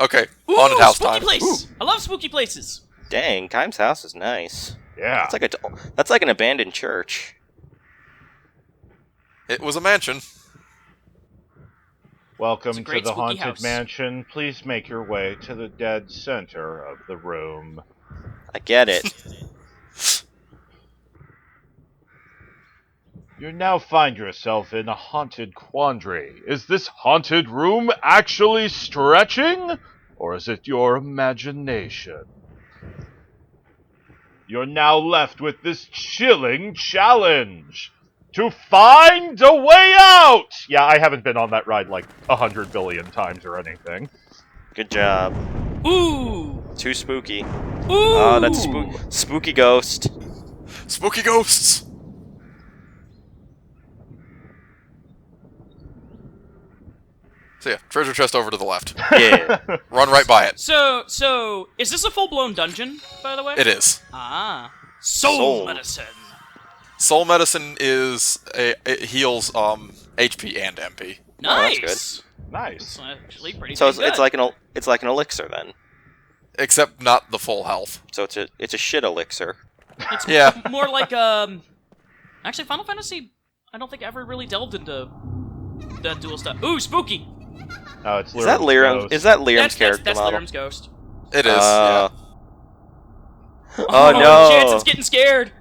Okay, Ooh, haunted house spooky time. place! Ooh. I love spooky places. Dang, Kime's house is nice. Yeah. That's like an abandoned church. It was a mansion. Welcome to great the spooky Haunted house. Mansion. Please make your way to the dead center of the room. I get it. You now find yourself in a haunted quandary. Is this haunted room actually stretching? Or is it your imagination? You're now left with this chilling challenge. To find a way out! Yeah, I haven't been on that ride like 100 billion times or anything. Good job. Ooh! Too spooky. Ooh! Oh, that's spooky ghost. Spooky ghosts! So yeah, treasure chest over to the left. Yeah. Run right by it. So, is this a full-blown dungeon, by the way? It is. Ah. Soul Soul. medicine. Soul medicine it heals HP and MP. Nice! that's Nice. That's actually pretty So good. it's like an elixir then. Except not the full health. So it's a shit elixir. It's Yeah. more like, actually, Final Fantasy, I don't think ever really delved into that dual stuff. Ooh, spooky! Oh, it's Is that Lyram's Lyram? ghost. Is that Lyram's character that's model? Lyram's ghost. It is, yeah. Oh no! Jansen's getting scared!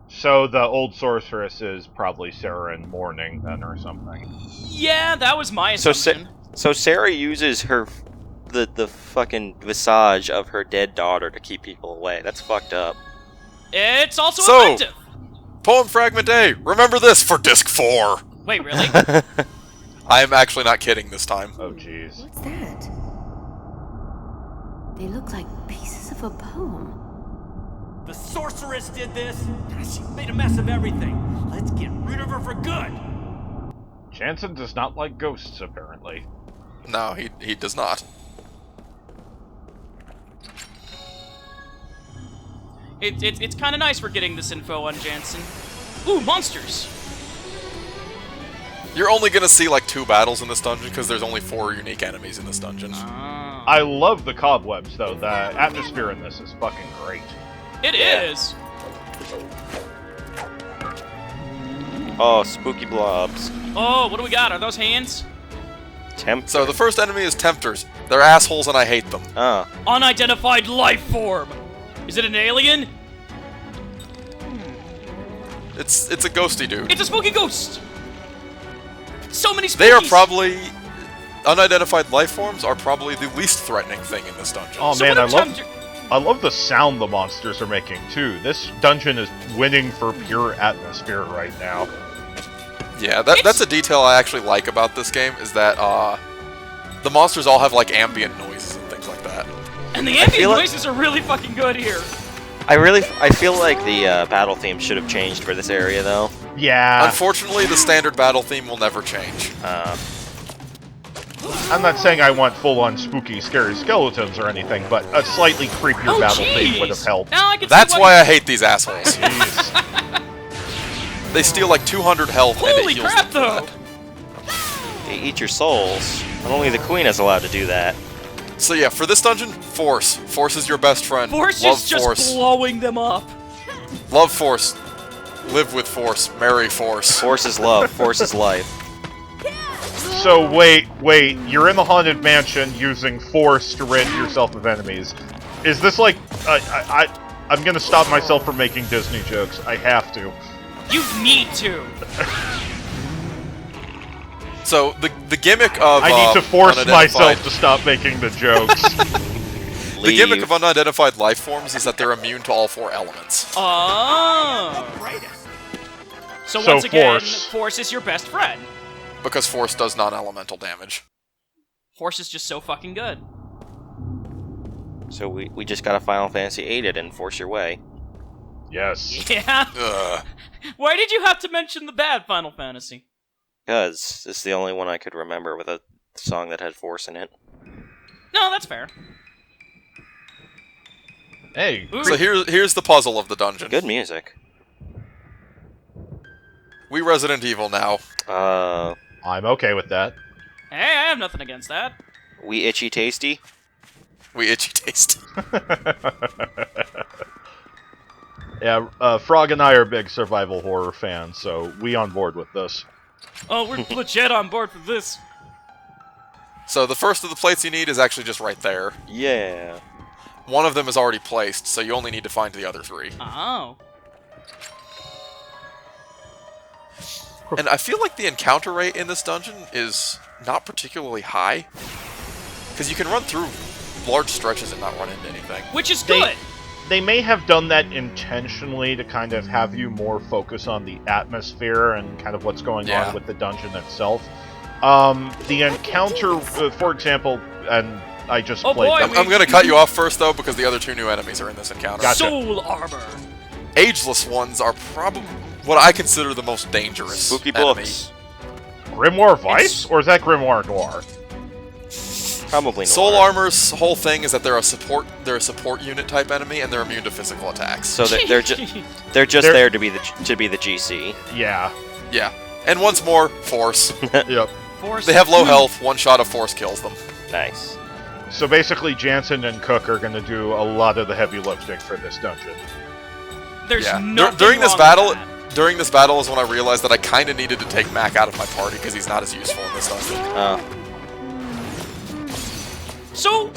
So the old sorceress is probably Sarah in mourning then or something. Yeah, that was my So assumption. So Sarah uses the fucking visage of her dead daughter to keep people away. That's fucked up. It's also So- effective! Poem Fragment A! Remember this for Disc 4! Wait, really? I am actually not kidding this time. Oh jeez. What's that? They look like pieces of a poem. The sorceress did this. She made a mess of everything. Let's get rid of her for good. Jansen does not like ghosts, apparently. No, he does not. It's kind of nice we're getting this info on Jansen. Ooh, monsters! You're only gonna see like 2 battles in this dungeon because there's only 4 unique enemies in this dungeon. Ah. I love the cobwebs, though. The atmosphere in this is fucking great. It is! Oh, spooky blobs. Oh, what do we got? Are those hands? Temp. So the first enemy is Tempters. They're assholes and I hate them. Oh. Unidentified life form! Is it an alien? It's a ghosty dude. It's a spooky ghost! So many spookies! They are probably... Unidentified life forms are probably the least threatening thing in this dungeon. Oh So man, what I love the sound the monsters are making too. This dungeon is winning for pure atmosphere right now. Yeah, that's a detail I actually like about this game, is that the monsters all have like ambient noises and things like that. And the ambient feel like- noises are really fucking good here. I feel like the battle theme should have changed for this area though. Yeah, Unfortunately, the standard battle theme will never change. I'm not saying I want full-on spooky, scary skeletons or anything, but a slightly creepier Oh, battle theme would jeez! have helped. Now I can That's see why I hate these assholes. Jeez. They steal like 200 health and Holy it heals crap, them for though! that. They eat your souls. And only the queen is allowed to do that. So yeah, for this dungeon, Force. Force is your best friend. Force Love is just Force. blowing them up. Love Force. Live with Force. Marry Force. Force is love. Force is life. So wait, you're in the haunted mansion using force to rid yourself of enemies. Is this like I'm gonna stop myself from making Disney jokes. I have to. You need to. So the gimmick of I need to force unidentified- myself to stop making the jokes. The gimmick of unidentified life forms is that they're immune to all 4 elements. Oh. So So once again, Force. Force is your best friend. Because Force does non-elemental damage. Force is just so fucking good. So we just got a Final Fantasy 8 it and force your way. Yes. Yeah. Ugh. Why did you have to mention the bad Final Fantasy? Because it's the only one I could remember with a song that had force in it. No, that's fair. Hey, Ooh. So here's the puzzle of the dungeon. Good music. We Resident Evil now. I'm okay with that. Hey, I have nothing against that. We itchy tasty. We itchy taste. Yeah, Frog and I are big survival horror fans, so we on board with this. Oh, we're legit on board for this. So the first of the plates you need is actually just right there. Yeah. One of them is already placed, so you only need to find the other 3. Oh. And I feel like the encounter rate in this dungeon is not particularly high. Because you can run through large stretches and not run into anything. Which is good. They may have done that intentionally to kind of have you more focus on the atmosphere and kind of what's going on with the dungeon itself. The encounter, for example, and I just played... boy, I'm going to cut you off first, though, because the other 2 new enemies are in this encounter. Gotcha. Soul armor. Ageless ones are probably what I consider the most dangerous Spooky enemy. books. Grimoire Vice? Or is that Grimoire Noir? Probably not. Soul Armor's whole thing is that they're a support unit type enemy, and they're immune to physical attacks. So they're just there to be the GC. Yeah. Yeah. And once more, Force. Yep. Force. They have low health, one shot of Force kills them. Nice. So basically, Jansen and Cook are going to do a lot of the heavy lifting for this dungeon. There's Yeah. nothing During this wrong battle, with that. during this battle is when I realized that I kind of needed to take Mac out of my party because he's not as useful in this dungeon. Oh. So,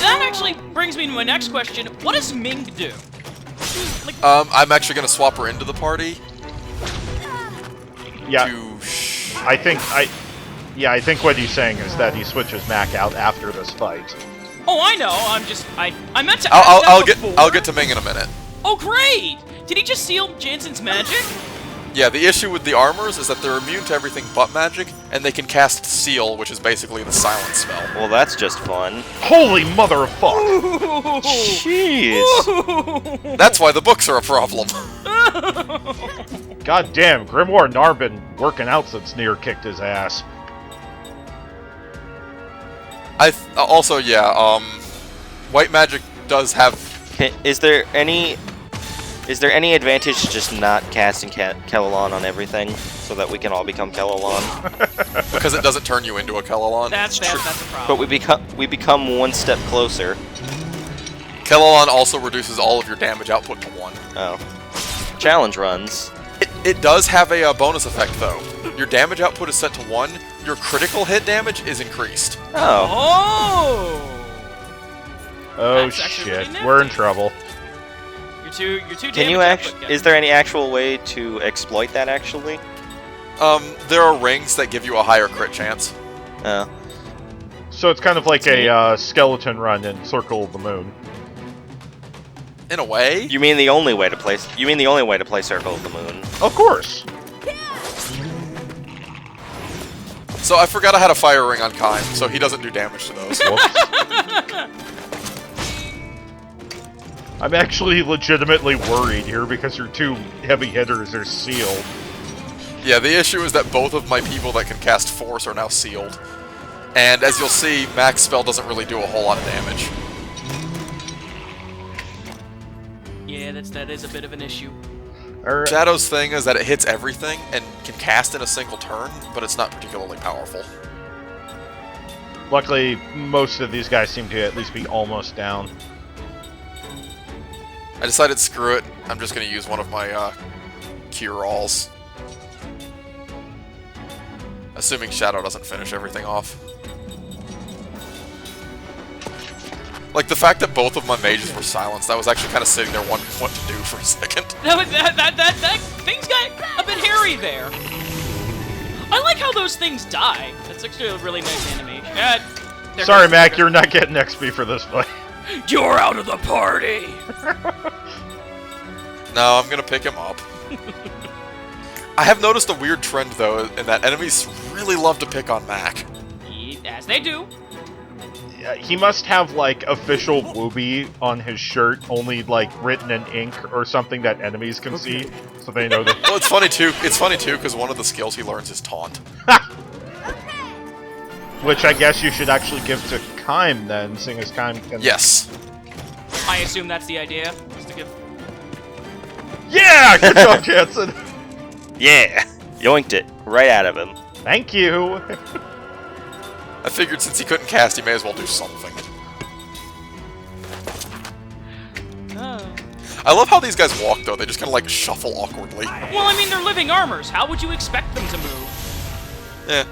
that actually brings me to my next question. What does Ming do? Like, I'm actually going to swap her into the party. Yeah. To I think what he's saying is that he switches Mac out after this fight. oh, I know. I meant to. I'll ask that I'll get before. to Ming in a minute. Oh, great! Did he just seal Jansen's magic? Yeah, the issue with the armors is that they're immune to everything but magic, and they can cast Seal, which is basically the silence spell. Well, that's just fun. Holy mother of fuck! Jeez. That's why the books are a problem. God damn, Grimoire Nar been working out since Nier kicked his ass. Also, yeah, white magic does have... Is there any advantage to just not casting Kellalon on everything, so that we can all become Kellalon? Because it doesn't turn you into a Kellalon. That's a problem. But we become one step closer. Kellalon also reduces all of your damage output to 1. Oh. Challenge runs. It does have a bonus effect, though. Your damage output is set to 1, your critical hit damage is increased. Oh. Oh! Oh That's actually shit, really we're in nifty. trouble. You're too Can you actually? Is there any actual way to exploit that? Actually? There are rings that give you a higher crit chance. Oh. So it's kind of like a skeleton run in Circle of the Moon. In a way. You mean the only way to play? You mean the only way to play Circle of the Moon? Of course! So I forgot I had a fire ring on Kaim, so he doesn't do damage to those. I'm actually legitimately worried here because your 2 heavy hitters are sealed. Yeah, the issue is that both of my people that can cast Force are now sealed. And as you'll see, Mac's spell doesn't really do a whole lot of damage. Yeah, that is a bit of an issue. Alright. Shadow's thing is that it hits everything and can cast in a single turn, but it's not particularly powerful. Luckily, most of these guys seem to at least be almost down. I decided, screw it, I'm just going to use one of my cure-alls. Assuming Shadow doesn't finish everything off. Like, the fact that both of my mages were silenced, I was actually kind of sitting there wondering what to do for a second. That things got a bit hairy there. I like how those things die. That's actually a really nice animation. Sorry, Mac, you're not getting XP for this fight. You're out of the party! No, I'm gonna pick him up. I have noticed a weird trend, though, in that enemies really love to pick on Mac. As they do. Yeah, he must have, like, official Wooby on his shirt, only, like, written in ink or something that enemies can see, so they know that... Well, it's funny, too, because one of the skills he learns is Taunt. Which I guess you should actually give to Kaim, then, seeing as Kaim can... Yes. I assume that's the idea. Just to give... Yeah! Good job, Jansen! Yeah, yoinked it right out of him. Thank you! I figured since he couldn't cast, he may as well do something. I love how these guys walk, though. They just kind of, like, shuffle awkwardly. Well, I mean, they're living armors. How would you expect them to move? Yeah.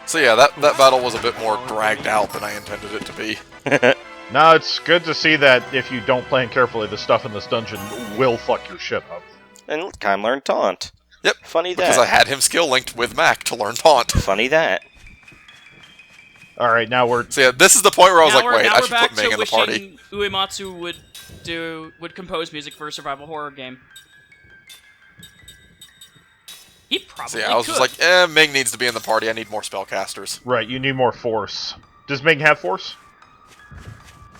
So yeah, that battle was a bit more dragged out than I intended it to be. Now, it's good to see that if you don't plan carefully, the stuff in this dungeon will fuck your shit up. And Kyle learned Taunt. Yep. Funny that. Because I had him skill linked with Mac to learn Taunt. Funny that. Alright, now we're... So yeah, this is the point where I was Now like, we're- wait, now I we're should back put Ming to in the party. wishing Uematsu would compose music for a survival horror game. He probably So yeah, I was just could. like, Ming needs to be in the party. I need more spellcasters. Right, you need more force. Does Ming have force?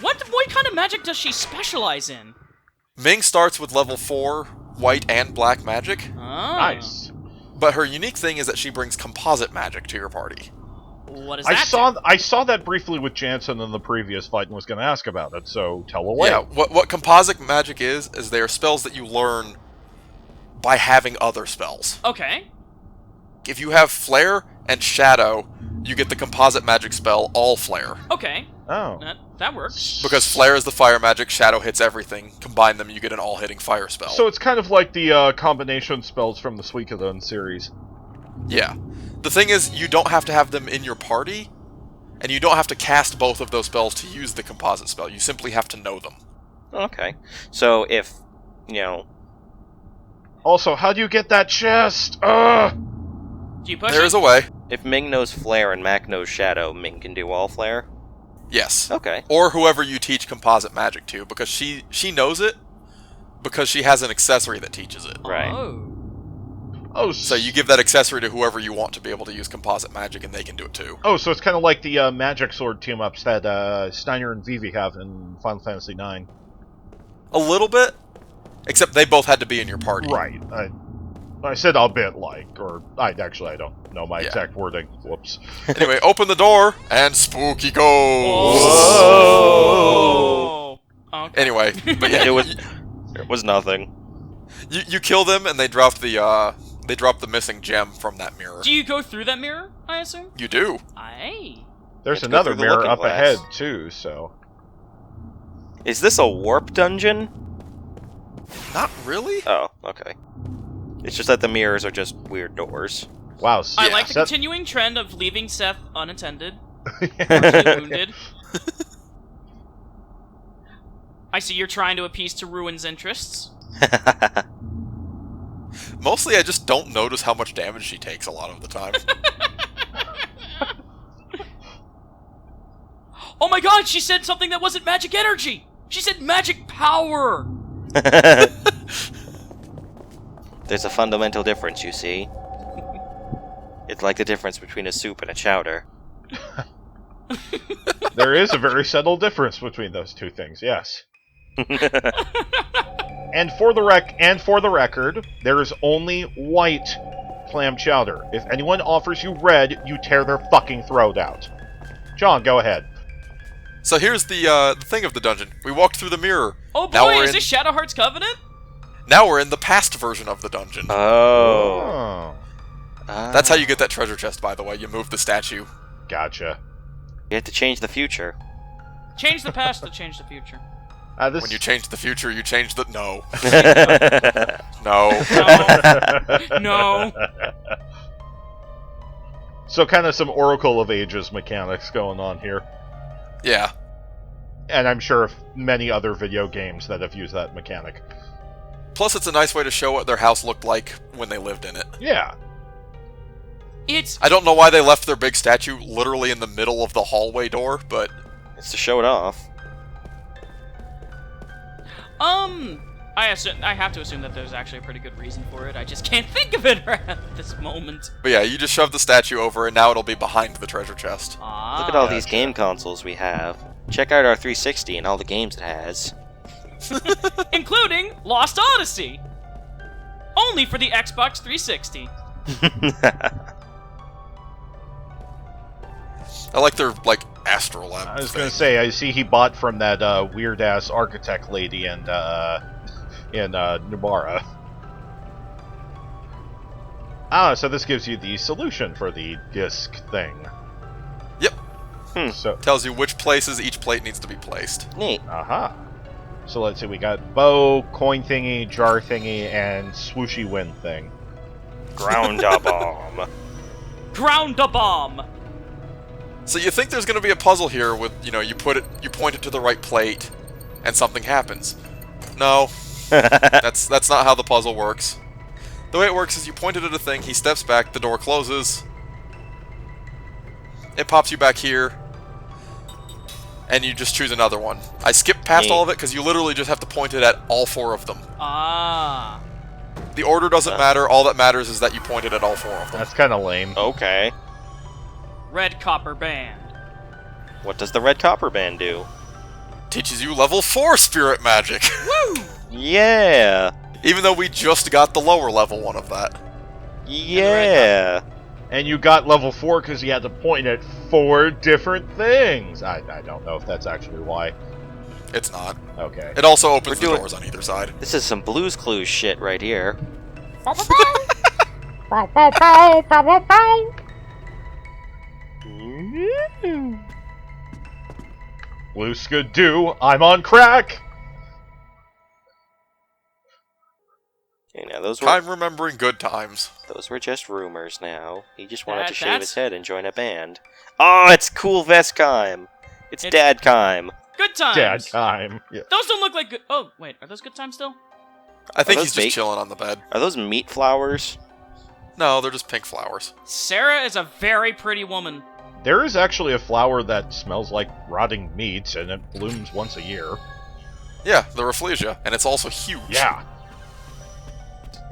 What kind of magic does she specialize in? Ming starts with level 4 white and black magic, Oh. Nice. but her unique thing is that she brings composite magic to your party. What is that? I saw that briefly with Jansen in the previous fight and was going to ask about it, so tell away. Yeah, what composite magic is they are spells that you learn by having other spells. Okay. If you have Flare and Shadow, you get the composite magic spell All Flare. Okay. Oh. That works. Because Flare is the fire magic, Shadow hits everything. Combine them, you get an all-hitting fire spell. So it's kind of like the combination spells from the Suikoden series. Yeah. The thing is, you don't have to have them in your party, and you don't have to cast both of those spells to use the composite spell. You simply have to know them. Okay. So if, you know... Also, how do you get that chest? Ugh! Do you push There it? is a way. If Ming knows Flare and Mac knows Shadow, Ming can do all Flare? Yes. Okay. Or whoever you teach composite magic to, because she knows it, because she has an accessory that teaches it. Right. Oh. Oh, So you give that accessory to whoever you want to be able to use composite magic, and they can do it too. Oh, so it's kind of like the magic sword team-ups that Steiner and Vivi have in Final Fantasy IX. A little bit, except they both had to be in your party. Right. I said a bit like, or I don't know my Yeah. exact wording. Whoops. Anyway, open the door, and spooky goes! Oh. Okay. Anyway, but yeah, It was nothing. you kill them, and they drop the missing gem from that mirror. Do you go through that mirror, I assume? You do. Aye. There's You have to go another through the mirror looking up glass. ahead, too, so... Is this a warp dungeon? Not really. Oh, okay. It's just that the mirrors are just weird doors. Wow. I like the Seth- continuing trend of leaving Seth unattended, partially wounded. I see you're trying to appease to Ruin's interests. Mostly, I just don't notice how much damage she takes a lot of the time. Oh my god, she said something that wasn't magic energy! She said magic power! There's a fundamental difference, you see. It's like the difference between a soup and a chowder. There is a very subtle difference between those two things, yes. And for the record, there is only white clam chowder. If anyone offers you red, you tear their fucking throat out. John, go ahead. So here's the thing of the dungeon. We walked through the mirror. Oh Now boy, we're is in- this Shadowheart's Covenant? Now we're in the past version of the dungeon. Oh. That's how you get that treasure chest, by the way. You move the statue. Gotcha. You have to change the future. Change the past to change the future. This When you change the future, you change the... No. No. No. So kind of some Oracle of Ages mechanics going on here. Yeah. And I'm sure of many other video games that have used that mechanic. Plus, it's a nice way to show what their house looked like when they lived in it. Yeah. It's... I don't know why they left their big statue literally in the middle of the hallway door, but... It's to show it off. I have to assume that there's actually a pretty good reason for it. I just can't think of it at this moment. But yeah, you just shove the statue over, and now it'll be behind the treasure chest. Ah. Look at all these game consoles we have. Check out our 360 and all the games it has. Including Lost Odyssey! Only for the Xbox 360. I like their, astral lamp I was thing. going to say, I see he bought from that weird-ass architect lady in Nubara. So this gives you the solution for the disc thing. Yep. So, Tells you which places each plate needs to be placed. Neat. aha. So let's see, we got bow, coin thingy, jar thingy, and swooshy wind thing. Ground a bomb. Ground a bomb. So you think there's going to be a puzzle here with, you know, you point it to the right plate, and something happens. No, that's not how the puzzle works. The way it works is you point it at a thing, he steps back, the door closes, it pops you back here, and you just choose another one. I skipped past all of it because you literally just have to point it at all 4 of them. Ah. The order doesn't matter, all that matters is that you point it at all 4 of them. That's kind of lame. Okay. Red copper band. What does the red copper band do? Teaches you level 4 spirit magic. Woo! Yeah. Even though we just got the lower level one of that. Yeah. And you got level 4 because you had to point at 4 different things. I don't know if that's actually why. It's not. Okay. It also opens the doing- doors on either side. This is some Blue's Clues shit right here. Blue Skadoo, I'm on crack! Okay, now those I'm remembering good times. were just rumors now. He just wanted That- to shave that's- his head and join a band. Oh, it's Cool Vestkime! It's Dadkime! Good times. Dad time. Yeah. Those don't look like good. Oh wait, are those good times still? I think those he's just baked? chilling on the bed. Are those meat flowers? No, they're just pink flowers. Sarah is a very pretty woman. There is actually a flower that smells like rotting meat, and it blooms once a year. Yeah, the Rafflesia, and it's also huge. Yeah.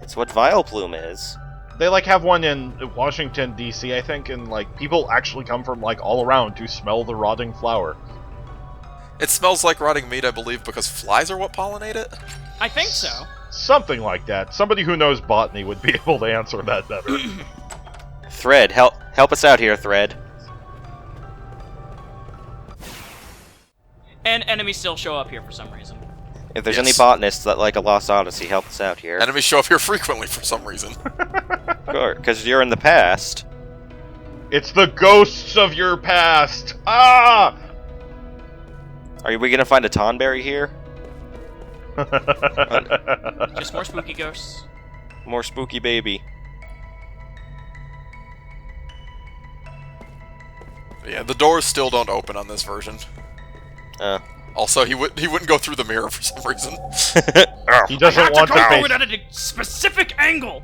It's what Vileplume is. They, like, have one in Washington, D.C., I think, and, like, people actually come from, like, all around to smell the rotting flower. It smells like rotting meat, I believe, because flies are what pollinate it. I think so. Something like that. Somebody who knows botany would be able to answer that better. Thread, help us out here, Thread. And enemies still show up here for some reason. If there's Yes. any botanists that like a Lost Odyssey, help us out here. Enemies show up here frequently for some reason. Because you're in the past. It's the ghosts of your past! Ah! Are we gonna find a Tonberry here? Just more spooky ghosts. More spooky baby. Yeah, the doors still don't open on this version. Also, he wouldn't go through the mirror for some reason. He doesn't I have want to to go face... through it at a specific angle,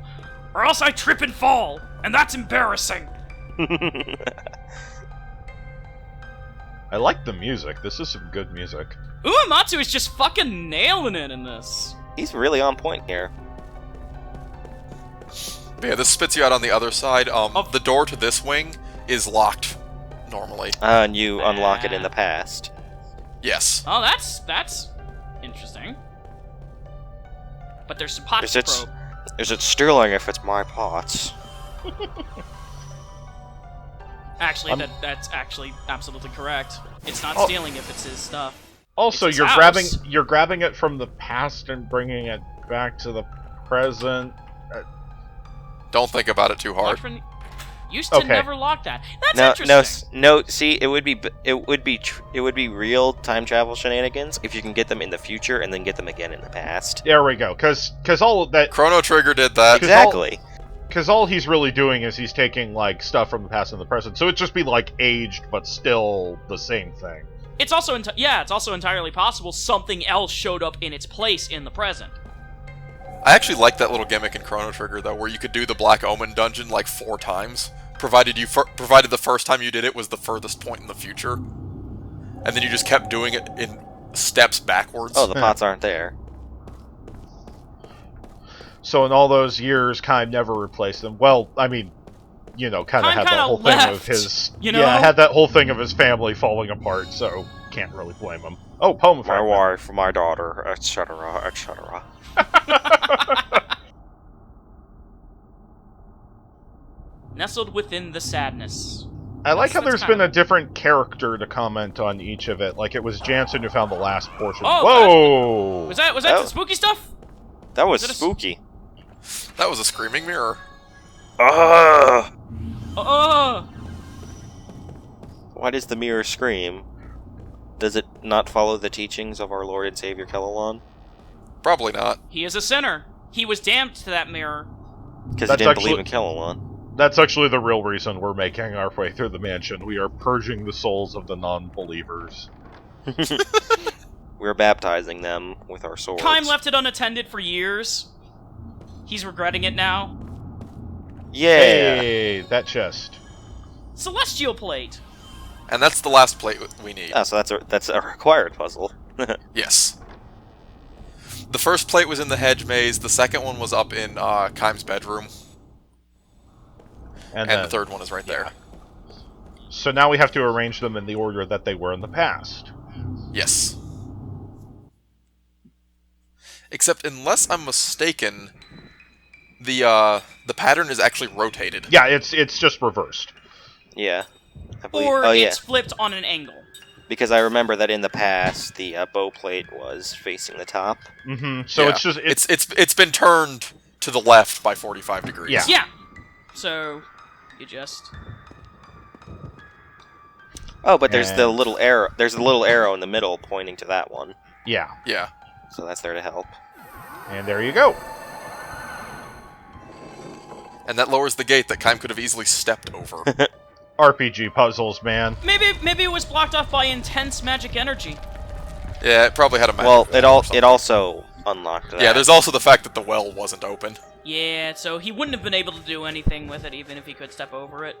or else I trip and fall, and that's embarrassing. I like the music. This is some good music. Uematsu is just fucking nailing it in this. He's really on point here. But yeah, this spits you out on the other side. The door to this wing is locked normally. And you unlock it in the past. Yes. Oh, that's interesting. But there's some pots to probe. Is it stealing if it's my pots? Actually, that's actually absolutely correct. It's not stealing if it's his stuff. Also, It's his you're house. grabbing it from the past and bringing it back to the present. Don't think about it too hard. Locked from- Used to Okay. never lock that. That's No, interesting. no. See, it would be real time travel shenanigans if you can get them in the future and then get them again in the past. There we go. Because all of that... Chrono Trigger did that. Exactly. Because all he's really doing is he's taking, like, stuff from the past and the present. So it'd just be, like, aged, but still the same thing. It's also it's also entirely possible something else showed up in its place in the present. I actually like that little gimmick in Chrono Trigger, though, where you could do the Black Omen dungeon like 4 times, provided the first time you did it was the furthest point in the future, and then you just kept doing it in steps backwards. Oh, the pots aren't there. So in all those years, Kaim never replaced them. Well, I mean, you know, kind of Kaim had that kinda whole thing of left, his... you know? Yeah, had that whole thing of his family falling apart, so can't really blame him. Oh, poem My fragment. wife, my daughter, etc., etc. Nestled within the sadness. I like how That's there's been kinda- a different character to comment on each of it. Like, it was Jansen who found the last portion. Oh, Whoa! Was that Oh. the spooky stuff? That was Is it a s- spooky. That was a screaming mirror. Why does the mirror scream? Does it not follow the teachings of our Lord and Savior Kellalon? Probably not. He is a sinner. He was damned to that mirror. Because he That's didn't actually- believe in Kellalon. That's actually the real reason we're making our way through the mansion. We are purging the souls of the non-believers. We're baptizing them with our swords. Kime left it unattended for years. He's regretting it now. Yeah! Hey, that chest. Celestial plate. And that's the last plate we need. Oh, so that's a required puzzle. Yes. The first plate was in the hedge maze. The second one was up in Kime's bedroom. And then- the third one is right there. So now we have to arrange them in the order that they were in the past. Yes. Except, unless I'm mistaken, the pattern is actually rotated. Yeah, it's just reversed. Yeah. I believe, Or oh, yeah. it's flipped on an angle. Because I remember that in the past, the bow plate was facing the top. Mm-hmm. So Yeah. it's just it's been turned to the left by 45 degrees. Yeah. Yeah. So, you just... Oh, but there's the And- little arrow. There's a little arrow in the middle pointing to that one. yeah. Yeah. So that's there to help. And there you go. And that lowers the gate that Kime could have easily stepped over. RPG puzzles, man. Maybe it was blocked off by intense magic energy. Yeah, it probably had a magic Well, wall or something. it also unlocked that. Yeah, there's also the fact that the well wasn't open. Yeah, so he wouldn't have been able to do anything with it even if he could step over it.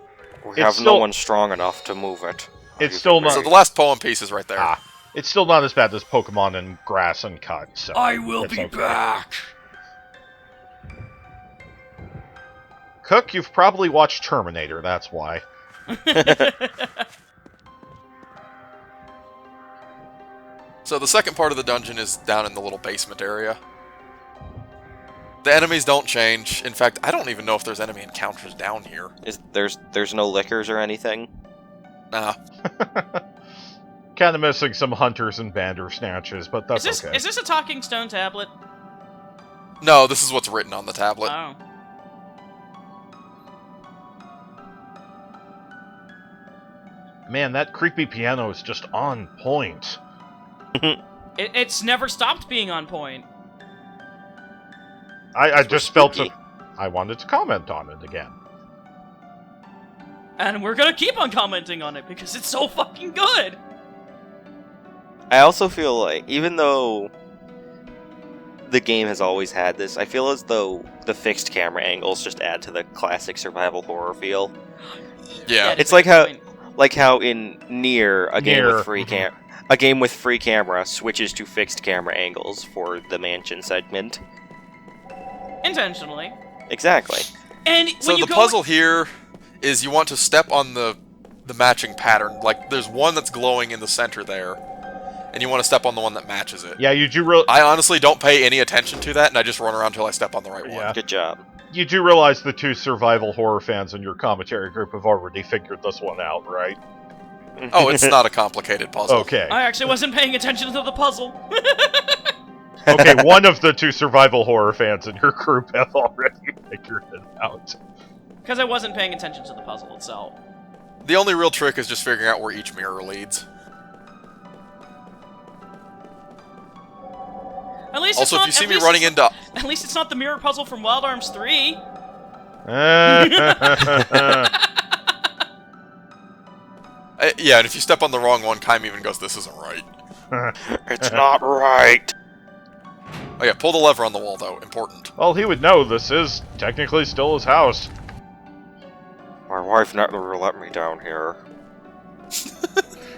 We It's have no still- one strong enough to move it. It's still not. So the last poem piece is right there. Ah, it's still not as bad as Pokemon and Grass and Cut. So I will it's be okay. back. Cook, you've probably watched Terminator. That's why. So the second part of the dungeon is down in the little basement area. The enemies don't change. In fact, I don't even know if there's enemy encounters down here. There's no lickers or anything. Nah. Kind of missing some hunters and bandersnatches, but that's okay. Is this a talking stone tablet? No, this is what's written on the tablet. Oh. Man, that creepy piano is just on point. It's never stopped being on point. I just felt spooky. I wanted to comment on it again. And we're gonna keep on commenting on it because it's so fucking good! I also feel like, even though the game has always had this, I feel as though the fixed camera angles just add to the classic survival horror feel. Yeah. That is It's a like good how- point. Like how in Nier, a game Nier, with free mhm. a game with free camera switches to fixed camera angles for the mansion segment. Intentionally. Exactly. And So when you the go... puzzle here is you want to step on the matching pattern. Like, there's one that's glowing in the center there, and you want to step on the one that matches it. Yeah, you do real. I honestly don't pay any attention to that, and I just run around until I step on the right Yeah. one. Good job. You do realize the two survival horror fans in your commentary group have already figured this one out, right? Oh, it's not a complicated puzzle. Okay. I actually wasn't paying attention to the puzzle. Okay, one of the two survival horror fans in your group have already figured it out. Because I wasn't paying attention to the puzzle itself. The only real trick is just figuring out where each mirror leads. At least Also, it's not, if you see at me least running it's into... not- At least it's not the mirror puzzle from Wild Arms 3. Yeah, and if you step on the wrong one, Kime even goes, "This isn't right." It's not right. Oh yeah, pull the lever on the wall, though. Important. Well, he would know this is technically still his house. My wife never let me down here.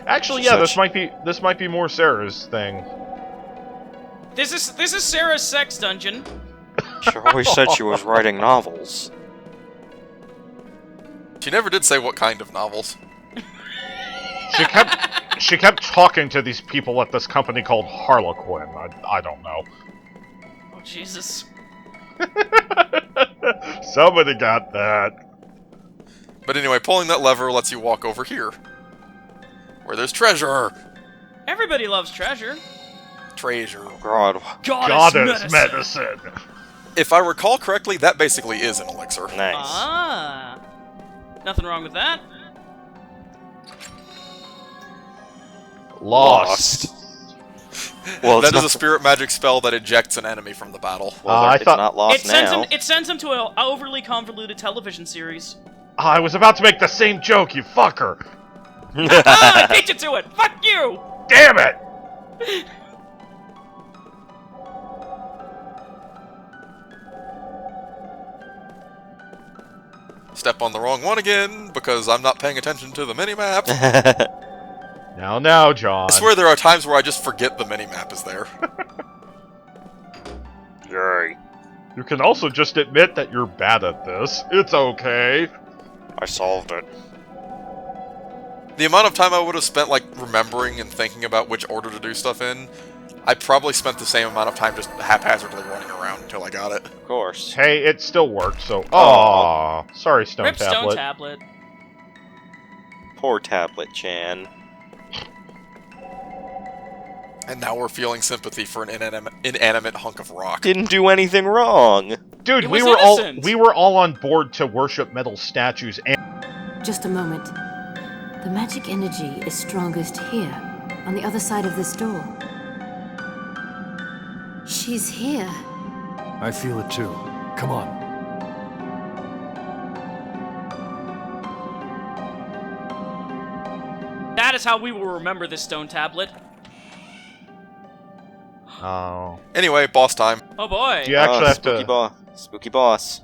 Actually, She's yeah, such- this might be more Sarah's thing. This is Sarah's sex dungeon. She always said she was writing novels. She never did say what kind of novels. She kept talking to these people at this company called Harlequin. I don't know. Oh, Jesus. Somebody got that. But anyway, pulling that lever lets you walk over here, where there's treasure. Everybody loves treasure. Treasure. God, Goddess, medicine. If I recall correctly, that basically is an elixir. nice. Ah. Nothing wrong with that. Lost. Well, it's That is not, a spirit magic spell that ejects an enemy from the battle. well, I it's thought- not lost now. It sends him to an overly convoluted television series. I was about to make the same joke, you fucker! I beat you to it! Fuck you! Damn it! Step on the wrong one again, because I'm not paying attention to the minimap. Now, John. I swear there are times where I just forget the minimap is there. Yay. You can also just admit that you're bad at this. It's okay. I solved it. The amount of time I would have spent, like, remembering and thinking about which order to do stuff in, I probably spent the same amount of time just haphazardly running around until I got it. Of course. Hey, it still worked, so... Aww. Sorry, Stone Rip Tablet. Stone Tablet. Poor Tablet Chan. And now we're feeling sympathy for an inanimate hunk of rock. Didn't do anything wrong. Dude, It we was were innocent. all on board to worship metal statues and... Just a moment. The magic energy is strongest here, on the other side of this door. She's here. I feel it too. Come on. That is how we will remember this stone tablet. Oh. Anyway, boss time. Oh boy. You actually have spooky to... Spooky boss.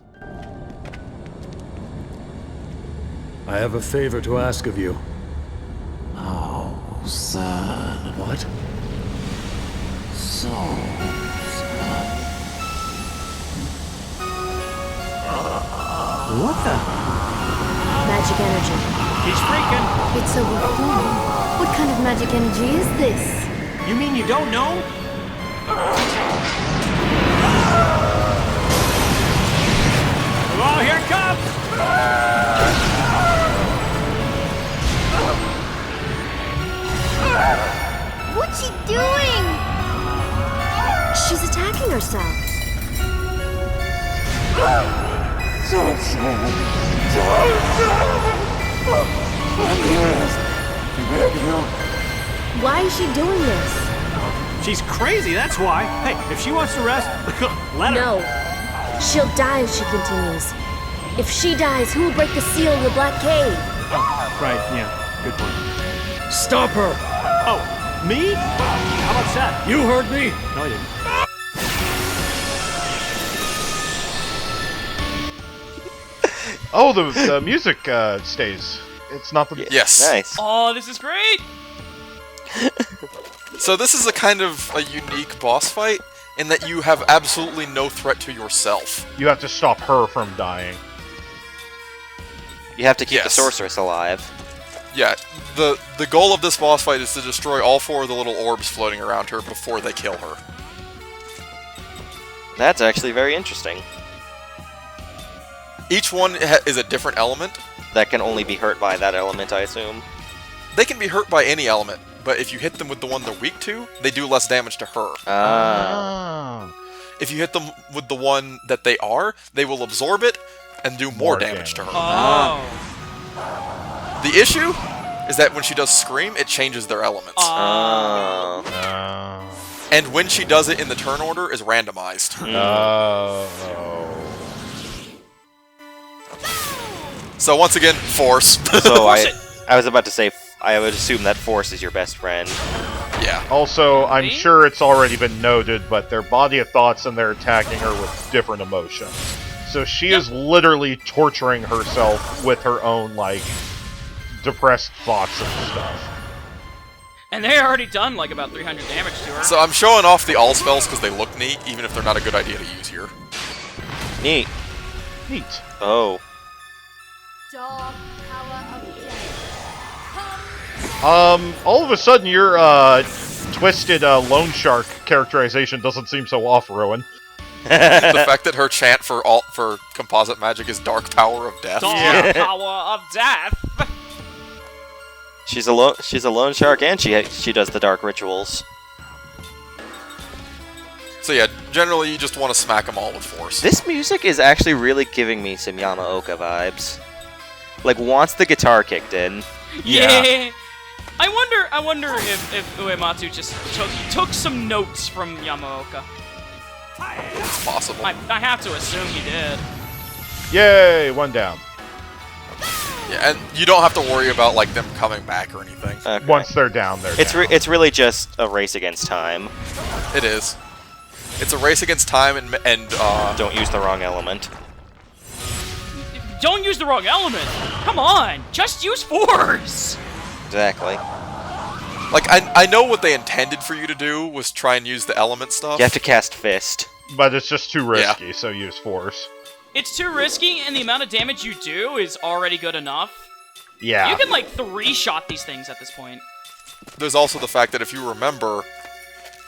I have a favor to ask of you. Oh, son. What? So sad. What the? Magic energy. He's freaking. It's overflowing. What kind of magic energy is this? You mean you don't know? Oh, here it comes! What's she doing? She's attacking herself. So sad. Why is she doing this? She's crazy, that's why. Hey, if she wants to rest, let her. No. She'll die if she continues. If she dies, who will break the seal of the Black Cave? Right, yeah, good point. Stop her! Oh, me? How about that? You heard me! No, I didn't. Oh, the music stays. It's not the... Yes. Nice. Oh, this is great! So this is a kind of a unique boss fight in that you have absolutely no threat to yourself. You have to stop her from dying. You have to keep the Yes. sorceress alive. Yeah, the goal of this boss fight is to destroy all 4 of the little orbs floating around her before they kill her. That's actually very interesting. Each one is a different element. That can only be hurt by that element, I assume. They can be hurt by any element, but if you hit them with the one they're weak to, they do less damage to her. Ah. If you hit them with the one that they are, they will absorb it and do more damage to her. Oh. The issue is that when she does scream, it changes their elements. Oh. And when she does it in the turn order is randomized. So once again, force. So I was about to say, I would assume that Force is your best friend. Yeah. Also, I'm Me? sure it's already been noted, but their body of thoughts and they're attacking her with different emotions. So she is literally torturing herself with her own, like, depressed thoughts and stuff. And they already done like about 300 damage to her. So I'm showing off the all spells because they look neat, even if they're not a good idea to use here. Neat. Neat. Oh. Dark power of death. All of a sudden your, twisted, loan shark characterization doesn't seem so off, Rowan. The fact that her chant for composite magic is Dark Power of Death. Dark power of death. She's a lone shark, and she does the dark rituals. So yeah, generally you just want to smack them all with force. This music is actually really giving me some Yamaoka vibes. Like, once the guitar kicked in, Yeah. I wonder if Uematsu just took some notes from Yamaoka. It's possible. I have to assume he did. Yay, one down. Yeah, and you don't have to worry about like them coming back or anything. Okay. Once they're down, they're down. It's really just a race against time. It is. It's a race against time and Don't use the wrong element. Don't use the wrong element. Come on, just use force. Exactly. like I know what they intended for you to do was try and use the element stuff. You have to cast Fist. But it's just too risky, so use Force. It's too risky, and the amount of damage you do is already good enough. Yeah. You can like 3-shot these things at this point. There's also the fact that if you remember,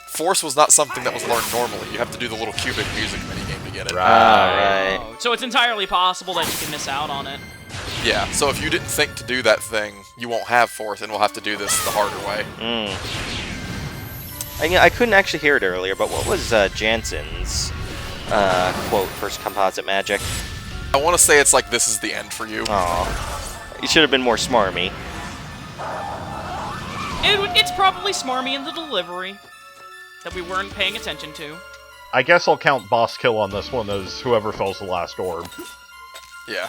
Force was not something that was learned normally. You have to do the little cubic music minigame to get it. Right. Oh, so it's entirely possible that you can miss out on it. Yeah, so if you didn't think to do that thing, you won't have Force, and we'll have to do this the harder way. I couldn't actually hear it earlier, but what was Jansen's quote for composite magic? I want to say it's like, this is the end for you. Aw. You should have been more smarmy. It's probably smarmy in the delivery that we weren't paying attention to. I guess I'll count boss kill on this one as whoever fills the last orb. Yeah.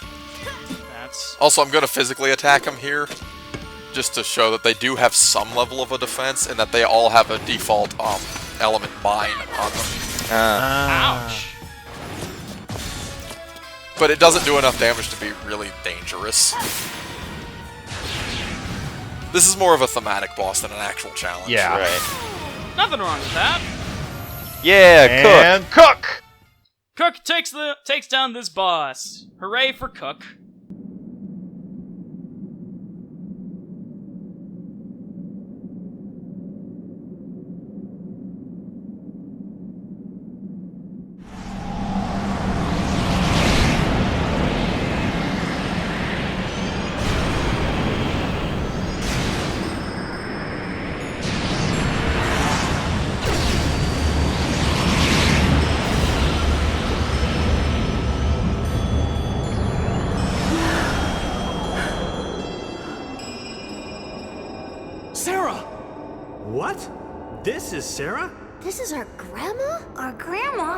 That's... Also, I'm going to physically attack them here, just to show that they do have some level of a defense, and that they all have a default element bind on them. Ouch. But it doesn't do enough damage to be really dangerous. This is more of a thematic boss than an actual challenge. Yeah. Right. Nothing wrong with that. Yeah, Cook! And Cook! Cook takes down this boss. Hooray for Cook. Sarah! What? This is Sarah? This is our grandma? Our grandma?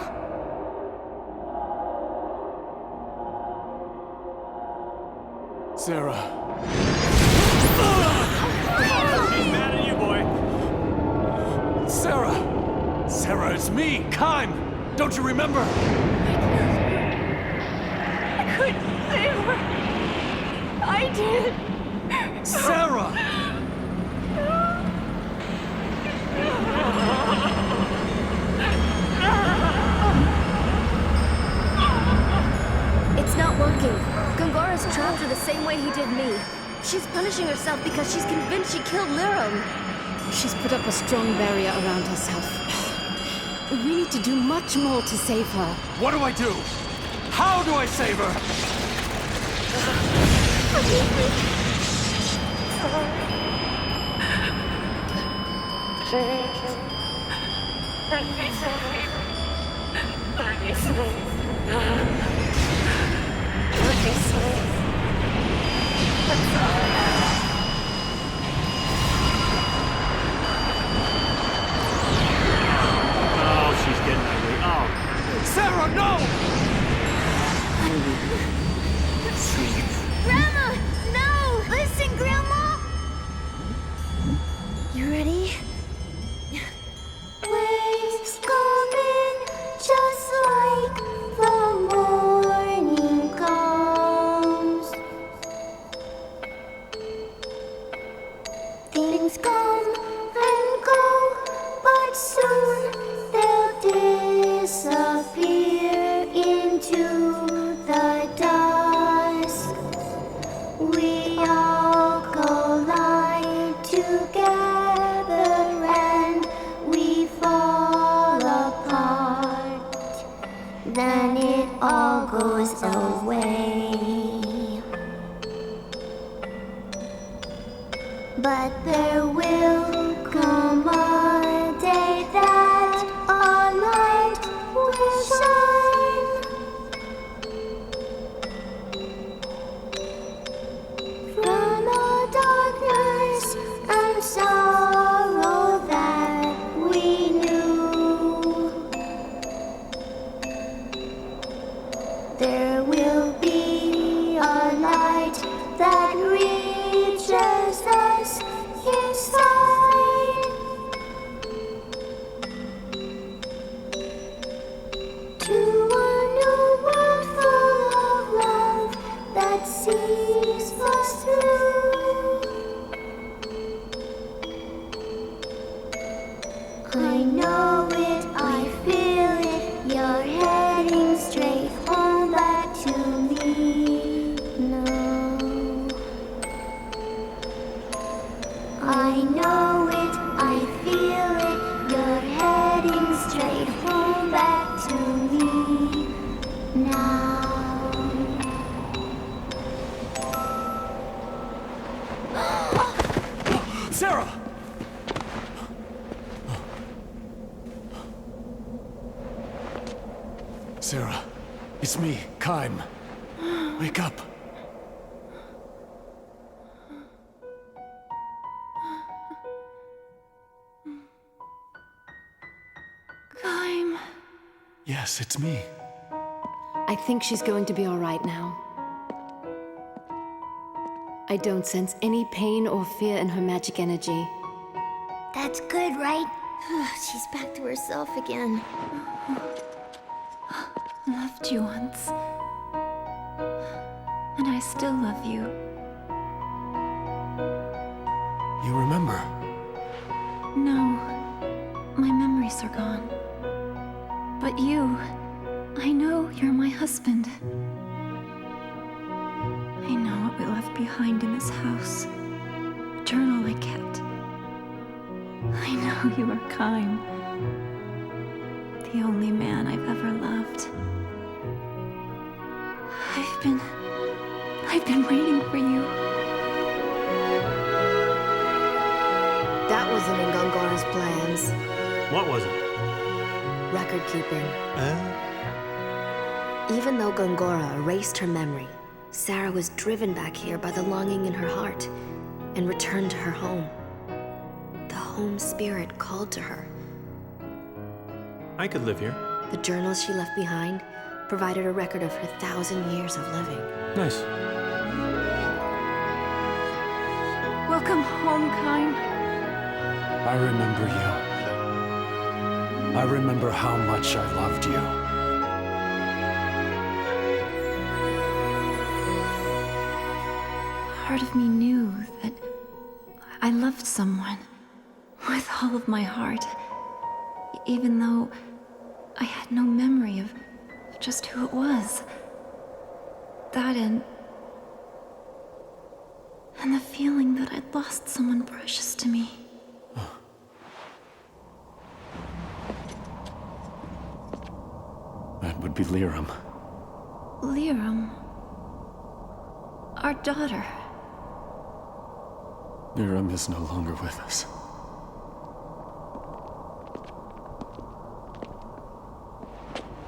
Sarah. He's mad at you, boy. Sarah! Sarah, it's me, Kime! Don't you remember? I couldn't save her. I did. Sarah! It's not working. Gongora's trapped her the same way he did me. She's punishing herself because she's convinced she killed Lirum. She's put up a strong barrier around herself. We need to do much more to save her. What do I do? How do I save her? Oh, she's getting ugly. Oh. Sarah, no! Grandma! No! Listen, Grandma! You ready? Waves coming just like the morning comes. Things come and go, but soon they'll disappear into the dusk. We all collide together and we fall apart. Then it all goes away. But there will come a day that our light will shine. From the darkness and I know it, I feel it. You're heading straight home back to me now. Sarah! Sarah, it's me, Kaim. Wake up. Kaim. Yes, it's me. I think she's going to be all right now. I don't sense any pain or fear in her magic energy. That's good, right? She's back to herself again. I loved you once. And I still love you. You remember? No, my memories are gone. But you, I know you're my husband. I know what we left behind in this house. A journal I kept. I know you are Kaim. The only man I've ever loved. I've been waiting for you. That wasn't in Gongora's plans. What was it? Record keeping. Even though Gongora erased her memory, Sarah was driven back here by the longing in her heart and returned to her home. The home spirit called to her. I could live here. The journals she left behind provided a record of her 1,000 years of living. Nice. Welcome home, Kaim. I remember you. I remember how much I loved you. Part of me knew that I loved someone with all of my heart, even though I had no memory of just who it was. That and the feeling that I'd lost someone precious to me. That would be Liram. Liram, our daughter. Liram is no longer with us.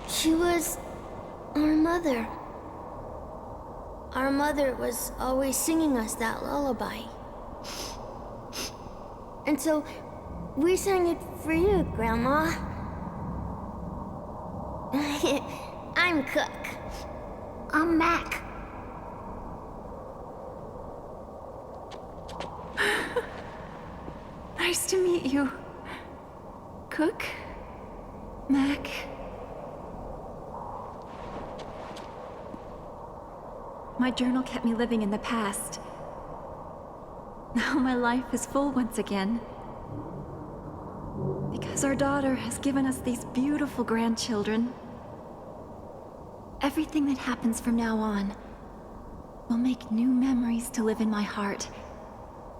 She was our mother. Our mother was always singing us that lullaby. And so we sang it for you, Grandma. I'm Cook. I'm Mac. Nice to meet you. Cook? Mac? My journal kept me living in the past. Now my life is full once again. Because our daughter has given us these beautiful grandchildren. Everything that happens from now on will make new memories to live in my heart.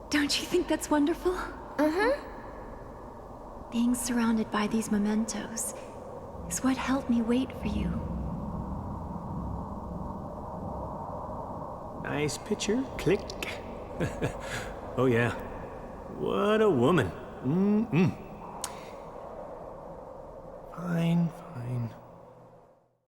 Don't you think that's wonderful? Uh-huh. Being surrounded by these mementos is what helped me wait for you. Nice picture. Click. Oh yeah. What a woman. Mm-mm.